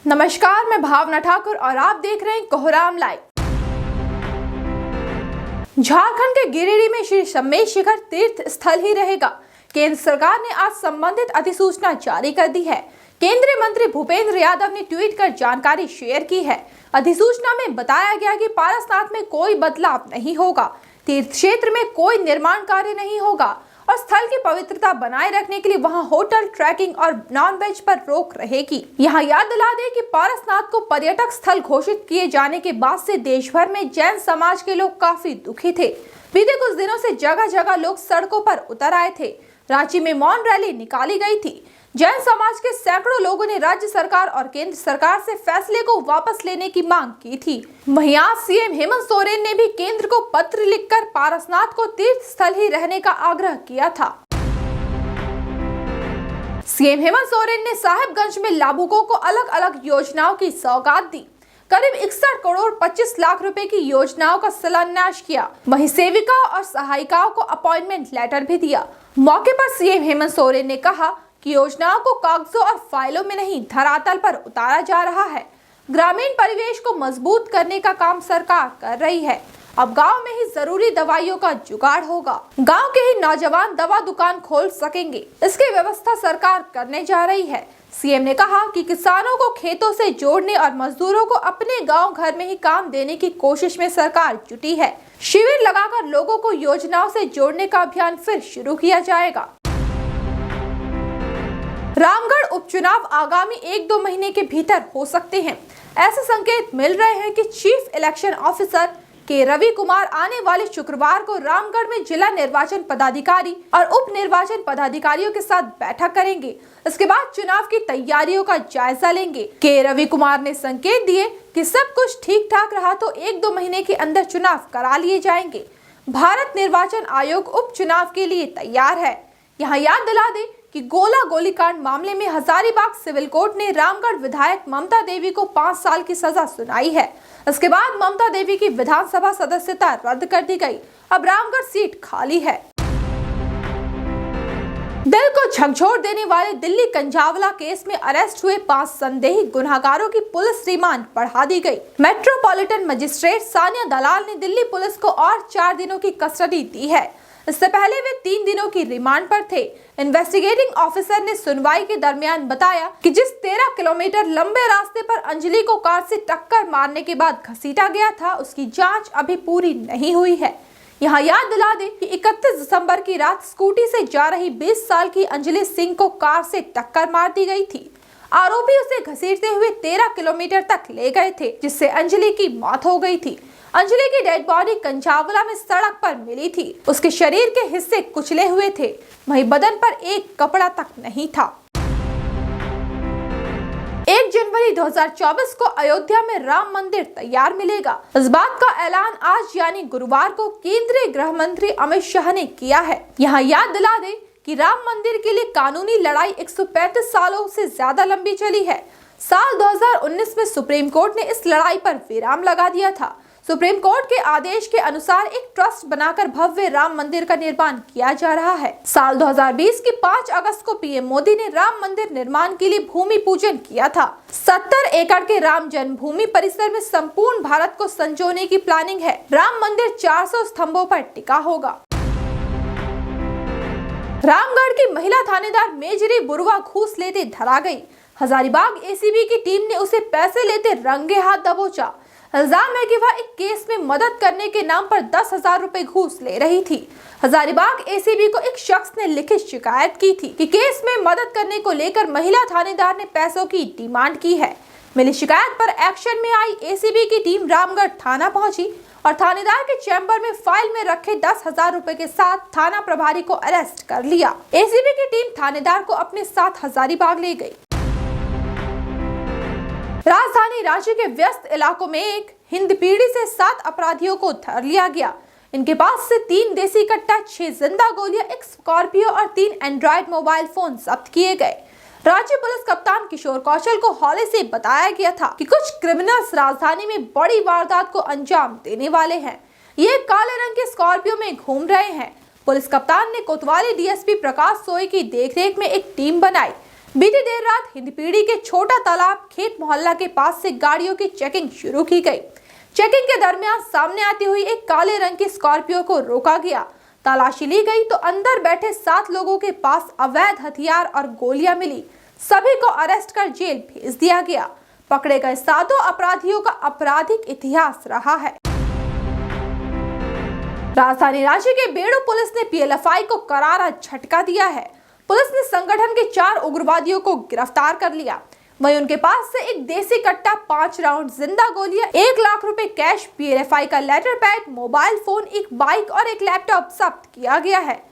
नमस्कार, मैं भावना ठाकुर और आप देख रहे हैं कोहराम लाइव। झारखंड के गिरिडीह में श्री सम्मेद शिखर तीर्थ स्थल ही रहेगा। केंद्र सरकार ने आज संबंधित अधिसूचना जारी कर दी है। केंद्रीय मंत्री भूपेंद्र यादव ने ट्वीट कर जानकारी शेयर की है। अधिसूचना में बताया गया कि पारसनाथ में कोई बदलाव नहीं होगा, तीर्थ क्षेत्र में कोई निर्माण कार्य नहीं होगा और स्थल की पवित्रता बनाए रखने के लिए वहां होटल, ट्रैकिंग और नॉनवेज पर रोक रहेगी। यहाँ याद दिला दें कि पारसनाथ को पर्यटक स्थल घोषित किए जाने के बाद से देश भर में जैन समाज के लोग काफी दुखी थे। बीते कुछ दिनों से जगह जगह लोग सड़कों पर उतर आए थे। रांची में मौन रैली निकाली गई थी। जैन समाज के सैकड़ों लोगों ने राज्य सरकार और केंद्र सरकार से फैसले को वापस लेने की मांग की थी। वहीं आज सीएम हेमंत सोरेन ने भी केंद्र को पत्र लिखकर पारसनाथ को तीर्थ स्थल ही रहने का आग्रह किया था। सीएम हेमंत सोरेन ने साहिबगंज में लाभुकों को अलग अलग योजनाओं की सौगात दी। करीब 61 करोड़ 25 लाख रुपए की योजनाओं का शिलान्यास किया। वहीं सेविका और सहायिकाओं को अपॉइंटमेंट लेटर भी दिया। मौके पर सीएम हेमंत सोरेन ने कहा कि योजनाओं को कागजों और फाइलों में नहीं, धरातल पर उतारा जा रहा है। ग्रामीण परिवेश को मजबूत करने का काम सरकार कर रही है। अब गांव में ही जरूरी दवाइयों का जुगाड़ होगा। गांव के ही नौजवान दवा दुकान खोल सकेंगे। इसकी व्यवस्था सरकार करने जा रही है। सीएम ने कहा कि किसानों को खेतों से जोड़ने और मजदूरों को अपने गांव घर में ही काम देने की कोशिश में सरकार जुटी है। शिविर लगाकर लोगों को योजनाओं से जोड़ने का अभियान फिर शुरू किया जाएगा। रामगढ़ उपचुनाव आगामी 1-2 महीने के भीतर हो सकते हैं। ऐसे संकेत मिल रहे हैं कि चीफ इलेक्शन ऑफिसर के रवि कुमार आने वाले शुक्रवार को रामगढ़ में जिला निर्वाचन पदाधिकारी और उप निर्वाचन पदाधिकारियों के साथ बैठक करेंगे। इसके बाद चुनाव की तैयारियों का जायजा लेंगे। के रवि कुमार ने संकेत दिए कि सब कुछ ठीक ठाक रहा तो 1-2 महीने के अंदर चुनाव करा लिए जाएंगे। भारत निर्वाचन आयोग उपचुनाव के लिए तैयार है। यहाँ याद दिला दें कि गोला गोलीकांड मामले में हजारीबाग सिविल कोर्ट ने रामगढ़ विधायक ममता देवी को 5 साल की सजा सुनाई है। इसके बाद ममता देवी की विधानसभा सदस्यता रद्द कर दी गई। अब रामगढ़ सीट खाली है। दिल को झकझोर देने वाले दिल्ली कंझावला केस में अरेस्ट हुए 5 संदेही गुनहगारों की पुलिस रिमांड बढ़ा दी गई। मेट्रोपॉलिटन मजिस्ट्रेट सानिया दलाल ने दिल्ली पुलिस को और 4 दिनों की कस्टडी दी है। इससे पहले वे 3 दिनों की रिमांड पर थे। इन्वेस्टिगेटिंग ऑफिसर ने सुनवाई के दरमियान बताया कि जिस 13 किलोमीटर लंबे रास्ते पर अंजलि को कार से टक्कर मारने के बाद घसीटा गया था, उसकी जांच अभी पूरी नहीं हुई है। यहाँ याद दिला दें कि 31 दिसंबर की रात स्कूटी से जा रही 20 साल की अंजलि सिंह को कार से टक्कर मार दी गई थी। आरोपी उसे घसीटते हुए 13 किलोमीटर तक ले गए थे, जिससे अंजलि की मौत हो गई थी। अंजलि की डेड बॉडी कंझावला में सड़क पर मिली थी। उसके शरीर के हिस्से कुचले हुए थे, वहीं बदन पर एक कपड़ा तक नहीं था। 1 जनवरी 2024 को अयोध्या में राम मंदिर तैयार मिलेगा। इस बात का ऐलान आज यानी गुरुवार को केंद्रीय गृह मंत्री अमित शाह ने किया है। यहाँ याद दिला दें कि राम मंदिर के लिए कानूनी लड़ाई 135 सालों से ज्यादा लंबी चली है। साल 2019 में सुप्रीम कोर्ट ने इस लड़ाई पर विराम लगा दिया था। सुप्रीम कोर्ट के आदेश के अनुसार एक ट्रस्ट बनाकर भव्य राम मंदिर का निर्माण किया जा रहा है। साल 2020 के 5 अगस्त को पीएम मोदी ने राम मंदिर निर्माण के लिए भूमि पूजन किया था। 70 एकड़ के राम जन्मभूमि परिसर में संपूर्ण भारत को संजोने की प्लानिंग है। राम मंदिर 400 स्तंभों पर टिका होगा। रामगढ़ की महिला थानेदार मेजरी बुरवा घूस लेते धरा गई। हजारीबाग एसीबी की टीम ने उसे पैसे लेते रंगे हाथ दबोचा। इल्जाम है कि वह एक केस में मदद करने के नाम पर 10,000 रुपए घूस ले रही थी। हजारीबाग एसीबी को एक शख्स ने लिखित शिकायत की थी कि केस में मदद करने को लेकर महिला थानेदार ने पैसों की डिमांड की है। मिली शिकायत पर एक्शन में आई एसीबी की टीम रामगढ़ थाना पहुंची और थानेदार के चैम्बर में फाइल में रखे 10,000 रुपए के साथ थाना प्रभारी को अरेस्ट कर लिया। एसीबी की टीम थानेदार को अपने साथ हजारीबाग ले गई। राजधानी रांची के व्यस्त इलाकों में एक हिंदपीढ़ी से 7 अपराधियों को धर लिया गया। इनके पास से 3 देसी कट्टा, 6 जिंदा गोलियां, एक स्कॉर्पियो और 3 एंड्रॉइड मोबाइल फोन जब्त किए गए। राज्य पुलिस कप्तान किशोर कौशल को हौले से बताया गया था कि कुछ क्रिमिनल्स राजधानी में बड़ी वारदात को अंजाम देने वाले हैं। ये काले रंग के स्कॉर्पियो में घूम रहे हैं। पुलिस कप्तान ने कोतवाली डीएसपी प्रकाश सोई की देखरेख में एक टीम बनाई। बीती देर रात हिंदपीढ़ी के छोटा तालाब खेत मोहल्ला के पास से गाड़ियों की चेकिंग शुरू की गई। चेकिंग के दरमियान सामने आती हुई एक काले रंग की स्कॉर्पियो को रोका गया। तलाशी ली गई तो अंदर बैठे 7 लोगों के पास अवैध हथियार और गोलियां मिली। सभी को अरेस्ट कर जेल भेज दिया गया। पकड़े गए 7 अपराधियों का आपराधिक इतिहास रहा है। राजधानी रांची के बेड़ो पुलिस ने पीएलएफआई को करारा झटका दिया है। पुलिस ने संगठन के 4 उग्रवादियों को गिरफ्तार कर लिया। वहीं उनके पास से एक देसी कट्टा, 5 राउंड जिंदा गोलियां, 1 लाख रुपए कैश, पीएलएफआई का लेटर पैड, मोबाइल फोन, एक बाइक और एक लैपटॉप जब्त किया गया है।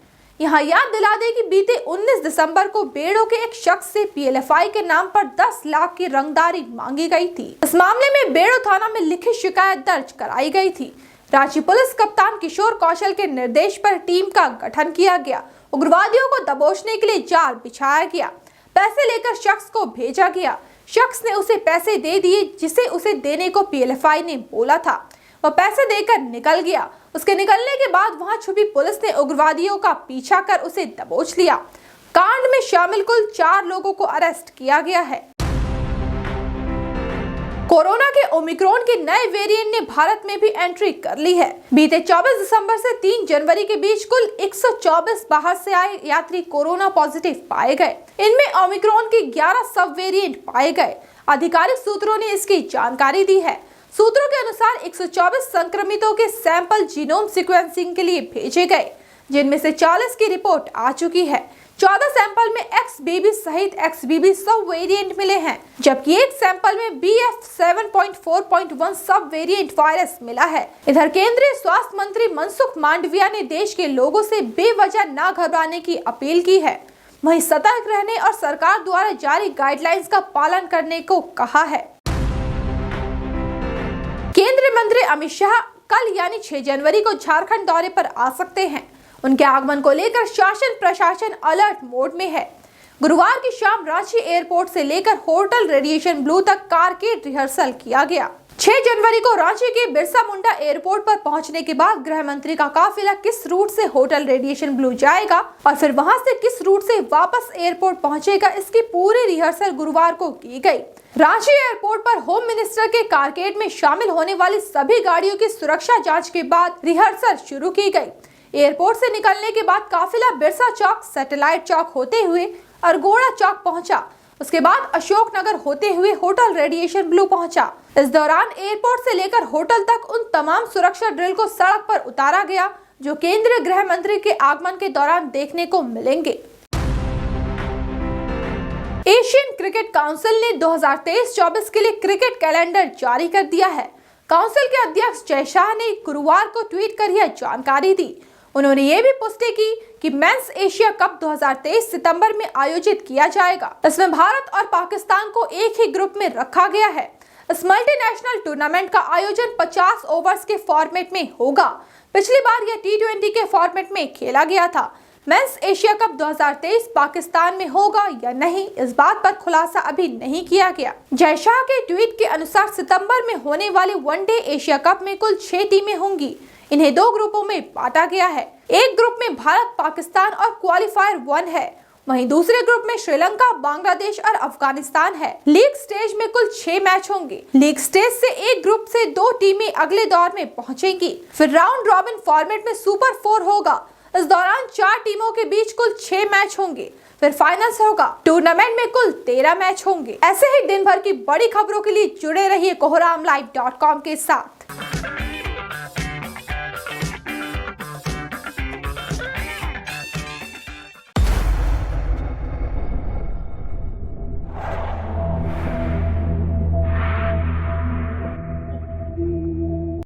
यहाँ याद दिला दें कि बीते 19 दिसंबर को बेड़ो के एक शख्स से पीएलएफआई के नाम पर 10 लाख की रंगदारी मांगी गई थी। इस मामले में बेड़ो थाना में लिखित शिकायत दर्ज कराई गई थी। रांची पुलिस कप्तान किशोर कौशल के निर्देश पर टीम का गठन किया गया। उग्रवादियों को दबोचने के लिए जाल बिछाया गया। पैसे लेकर शख्स को भेजा गया। शख्स ने उसे पैसे दे दिए जिसे उसे देने को पीएलएफआई ने बोला था। वह पैसे देकर निकल गया। उसके निकलने के बाद वहां छुपी पुलिस ने उग्रवादियों का पीछा कर उसे दबोच लिया। कांड में शामिल कुल 4 लोगों को अरेस्ट किया गया है। कोरोना के ओमिक्रॉन के नए वेरिएंट ने भारत में भी एंट्री कर ली है। बीते 24 दिसंबर से 3 जनवरी के बीच कुल 124 बाहर से आए यात्री कोरोना पॉजिटिव पाए गए। इनमें ओमिक्रॉन के 11 सब वेरिएंट पाए गए। आधिकारिक सूत्रों ने इसकी जानकारी दी है। सूत्रों के अनुसार 124 संक्रमितों के सैंपल जीनोम सीक्वेंसिंग के लिए भेजे गए, जिनमें से 40 की रिपोर्ट आ चुकी है। 14 सैंपल में XBB सहित XBB सब वेरिएंट मिले हैं, जबकि एक सैंपल में BF7.4.1 सब वेरिएंट वायरस मिला है। इधर केंद्रीय स्वास्थ्य मंत्री मनसुख मांडविया ने देश के लोगों से बेवजह न घबराने की अपील की है। वहीं सतर्क रहने और सरकार द्वारा जारी गाइडलाइंस का पालन करने को कहा है। केंद्रीय मंत्री अमित शाह कल यानी 6 जनवरी को झारखंड दौरे पर आ सकते हैं। उनके आगमन को लेकर शासन प्रशासन अलर्ट मोड में है। गुरुवार की शाम रांची एयरपोर्ट से लेकर होटल रेडिएशन ब्लू तक कारकेड रिहर्सल किया गया। 6 जनवरी को रांची के बिरसा मुंडा एयरपोर्ट पर पहुंचने के बाद गृह मंत्री का काफिला किस रूट से होटल रेडिएशन ब्लू जाएगा और फिर वहां से किस रूट से वापस एयरपोर्ट पहुंचेगा, इसकी पूरी रिहर्सल गुरुवार को की गई। रांची एयरपोर्ट पर होम मिनिस्टर के कारकेड में शामिल होने वाली सभी गाड़ियों की सुरक्षा जांच के बाद रिहर्सल शुरू की गई। एयरपोर्ट से निकलने के बाद काफिला बिरसा चौक, सैटेलाइट चौक होते हुए अरगोड़ा चौक पहुंचा। उसके बाद अशोक नगर होते हुए होटल रेडिएशन ब्लू पहुंचा। इस दौरान एयरपोर्ट से लेकर होटल तक उन तमाम सुरक्षा ड्रिल को सड़क पर उतारा गया जो केंद्रीय गृह मंत्री के आगमन के दौरान देखने को मिलेंगे। एशियन क्रिकेट काउंसिल ने 2023-24 के लिए क्रिकेट कैलेंडर जारी कर दिया है। काउंसिल के अध्यक्ष जय शाह ने गुरुवार को ट्वीट कर यह जानकारी दी। उन्होंने ये भी पुष्टि की कि मेंस एशिया कप 2023 सितंबर में आयोजित किया जाएगा। इसमें भारत और पाकिस्तान को एक ही ग्रुप में रखा गया है। इस मल्टीनेशनल टूर्नामेंट का आयोजन 50 ओवर्स के फॉर्मेट में होगा। पिछली बार यह T20 के फॉर्मेट में खेला गया था। मेंस एशिया कप 2023 पाकिस्तान में होगा या नहीं, इस बात पर खुलासा अभी नहीं किया गया। जय शाह के ट्वीट के अनुसार सितंबर में होने वाले वनडे एशिया कप में कुल 6 टीमें होंगी। इन्हें 2 ग्रुपों में बांटा गया है। एक ग्रुप में भारत, पाकिस्तान और क्वालिफायर 1 है। वहीं दूसरे ग्रुप में श्रीलंका, बांग्लादेश और अफगानिस्तान है। लीग स्टेज में कुल 6 मैच होंगे। लीग स्टेज से एक ग्रुप से 2 टीमें अगले दौर में पहुंचेंगी। फिर राउंड रॉबिन फॉर्मेट में सुपर 4 होगा। इस दौरान 4 टीमों के बीच कुल 6 मैच होंगे। फिर फाइनल्स होगा। टूर्नामेंट में कुल 13 मैच होंगे। ऐसे ही दिन भर की बड़ी खबरों के लिए जुड़े रहिए कोहरामलाइव.com के साथ।